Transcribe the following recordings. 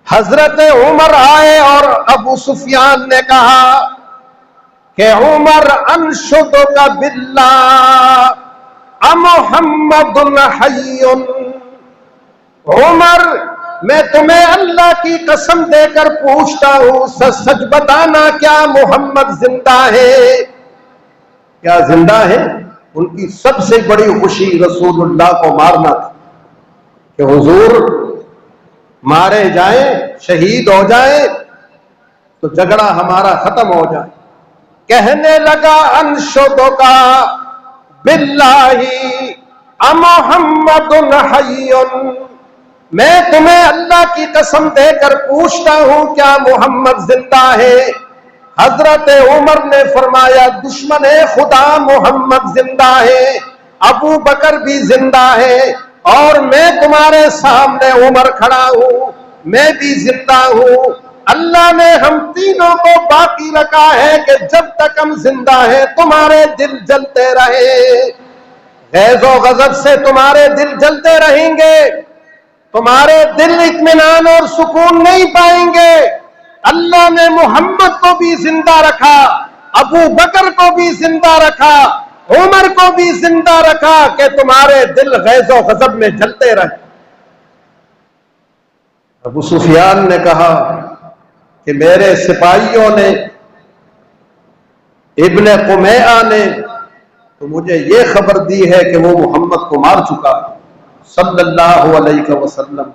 حضرت عمر آئے اور ابو سفیان نے کہا کہ عمر انشدک باللہ امحمد حی، عمر میں تمہیں اللہ کی قسم دے کر پوچھتا ہوں، سچ بتانا کیا محمد زندہ ہے؟ کیا زندہ ہے؟ ان کی سب سے بڑی خوشی رسول اللہ کو مارنا تھا کہ حضور مارے جائیں، شہید ہو جائیں تو جھگڑا ہمارا ختم ہو جائے۔ کہنے لگا انشدک باللہ امحمد حی، میں تمہیں اللہ کی قسم دے کر پوچھتا ہوں کیا محمد زندہ ہے؟ حضرت عمر نے فرمایا دشمن خدا محمد زندہ ہے، ابو بکر بھی زندہ ہے، اور میں تمہارے سامنے عمر کھڑا ہوں، میں بھی زندہ ہوں۔ اللہ نے ہم تینوں کو باقی رکھا ہے کہ جب تک ہم زندہ ہیں تمہارے دل جلتے رہے، غیظ و غضب سے تمہارے دل جلتے رہیں گے، تمہارے دل اطمینان اور سکون نہیں پائیں گے۔ اللہ نے محمد کو بھی زندہ رکھا، ابو بکر کو بھی زندہ رکھا، عمر کو بھی زندہ رکھا کہ تمہارے دل غیظ و غضب میں جلتے رہے۔ ابو سفیان نے کہا کہ میرے سپاہیوں نے، ابن قمیعہ نے تو مجھے یہ خبر دی ہے کہ وہ محمد کو مار چکا ہے صلی اللہ علیہ وسلم۔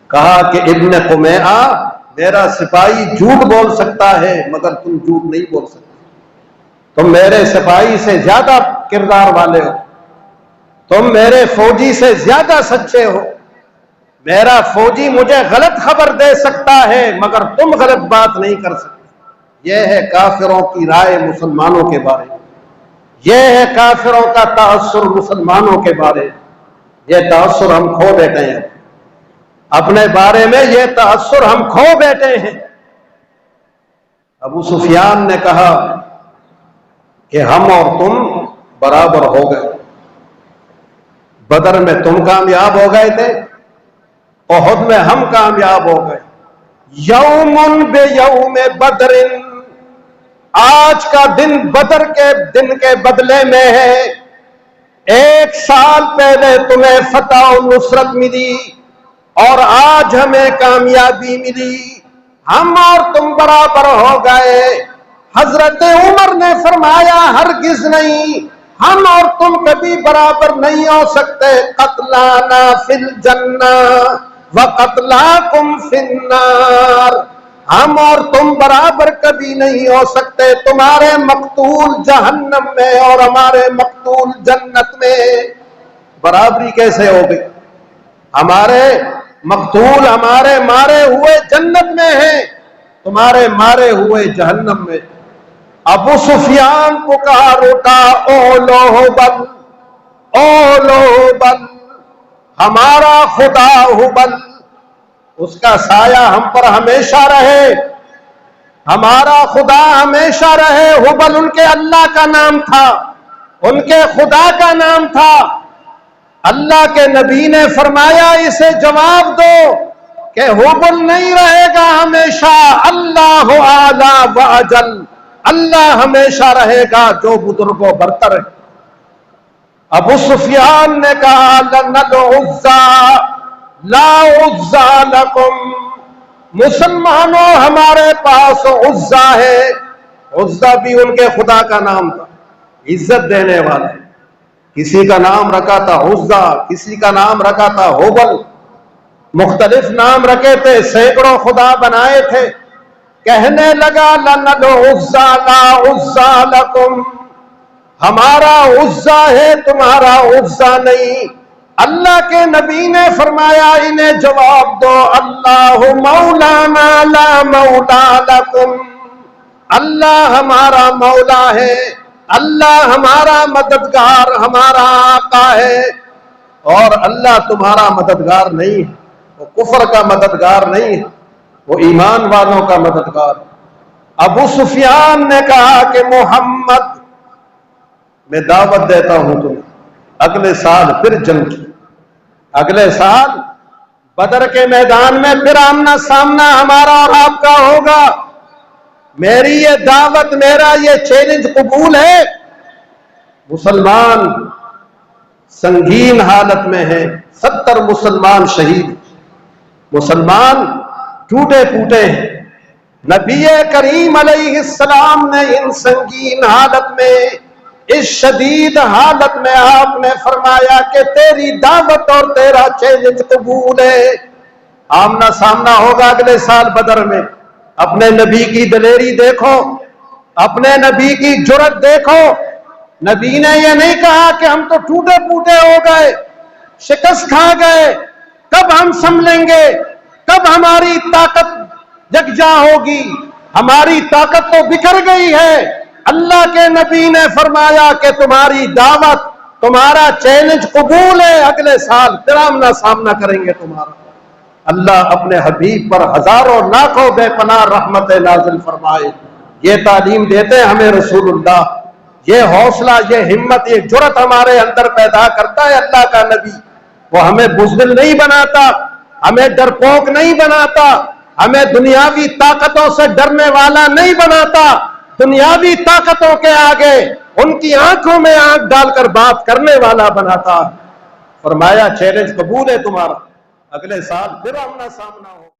کہا کہ ابن قمیعہ میرا سپاہی جھوٹ بول سکتا ہے مگر تم جھوٹ نہیں بول سکتے، تم میرے سپاہی سے زیادہ کردار والے ہو، تم میرے فوجی سے زیادہ سچے ہو، میرا فوجی مجھے غلط خبر دے سکتا ہے مگر تم غلط بات نہیں کر سکتے۔ یہ ہے کافروں کی رائے مسلمانوں کے بارے میں، یہ ہے کافروں کا تاثر مسلمانوں کے بارے میں۔ یہ تاثر ہم کھو بیٹھے ہیں، اپنے بارے میں یہ تاثر ہم کھو بیٹھے ہیں۔ ابو سفیان نے کہا کہ ہم اور تم برابر ہو گئے، بدر میں تم کامیاب ہو گئے تھے، احد میں ہم کامیاب ہو گئے۔ یوم بیوم بدر، آج کا دن بدر کے دن کے بدلے میں ہے۔ 1 سال پہلے تمہیں فتح و نصرت ملی اور آج ہمیں کامیابی ملی، ہم اور تم برابر ہو گئے۔ حضرت عمر نے فرمایا ہرگز نہیں، ہم اور تم کبھی برابر نہیں ہو سکتے۔ قتلانا فی الجنہ وقتلاکم فی النار، ہم اور تم برابر کبھی نہیں ہو سکتے، تمہارے مقتول جہنم میں اور ہمارے مقتول جنت میں۔ برابری کیسے ہو گئی؟ ہمارے مقتول، ہمارے مارے ہوئے جنت میں ہیں، تمہارے مارے ہوئے جہنم میں۔ ابو سفیان پکار اٹھا اولو ہبل، اولو ہبل، ہمارا خدا ہبل، اس کا سایہ ہم پر ہمیشہ رہے، ہمارا خدا ہمیشہ رہے۔ ہبل ان کے اللہ کا نام تھا، ان کے خدا کا نام تھا۔ اللہ کے نبی نے فرمایا اسے جواب دو کہ ہبل نہیں رہے گا ہمیشہ، اللہ اعلی و اجل، اللہ ہمیشہ رہے گا جو بزرگوں برتر ہے۔ ابو سفیان نے کہا لن العزى لا عزى لكم، مسلمانوں ہمارے پاس عزا ہے۔ عزا بھی ان کے خدا کا نام تھا، عزت دینے والا۔ کسی کا نام رکھا تھا عزا، کسی کا نام رکھا تھا ہبل، مختلف نام رکھے تھے، سینکڑوں خدا بنائے تھے۔ کہنے لگا لن العزى لا عزى لكم، ہمارا عزا ہے تمہارا عزا نہیں۔ اللہ کے نبی نے فرمایا انہیں جواب دو اللہ مولانا لا مولا لکم، اللہ ہمارا مولا ہے، اللہ ہمارا مددگار، ہمارا آقا ہے، اور اللہ تمہارا مددگار نہیں ہے، وہ کفر کا مددگار نہیں ہے، وہ ایمان والوں کا مددگار۔ ابو سفیان نے کہا کہ محمد، میں دعوت دیتا ہوں تمہیں، اگلے سال پھر جنگ کی، اگلے سال بدر کے میدان میں پھر آمنا سامنا ہمارا اور آپ کا ہوگا. میری یہ دعوت، میرا یہ چیلنج قبول ہے. مسلمان سنگین حالت میں ہیں، 70 مسلمان شہید، مسلمان ٹوٹے پوٹے ہیں. نبی کریم علیہ السلام نے ان سنگین حالت میں، اس شدید حالت میں آپ نے فرمایا کہ تیری دعوت اور تیرا چیلنج قبول ہے. آمنا سامنا ہوگا اگلے سال بدر میں. اپنے نبی کی دلیری دیکھو، اپنے نبی کی جرت دیکھو. نبی نے یہ نہیں کہا کہ ہم تو ٹوٹے پوٹے ہو گئے، شکست کھا گئے، کب ہم سنبھلیں گے، کب ہماری طاقت یکجا ہوگی. ہماری طاقت تو بکھر گئی ہے. اللہ کے نبی نے فرمایا کہ تمہاری دعوت، تمہارا چیلنج قبول ہے، اگلے سال پھر آمنا سامنا کریں گے تمہارا. اللہ اپنے حبیب پر ہزاروں لاکھوں بے پناہ رحمت نازل فرمائے. یہ تعلیم دیتے ہیں ہمیں رسول اللہ. یہ حوصلہ، یہ ہمت، یہ جرت ہمارے اندر پیدا کرتا ہے اللہ کا نبی. وہ ہمیں بزدل نہیں بناتا، ہمیں ڈرپوک نہیں بناتا، ہمیں دنیاوی طاقتوں سے ڈرنے والا نہیں بناتا. دنیاوی طاقتوں کے آگے ان کی آنکھوں میں آنکھ ڈال کر بات کرنے والا بناتا. فرمایا چیلنج قبول ہے تمہارا، اگلے سال پھر آمنا سامنا ہو.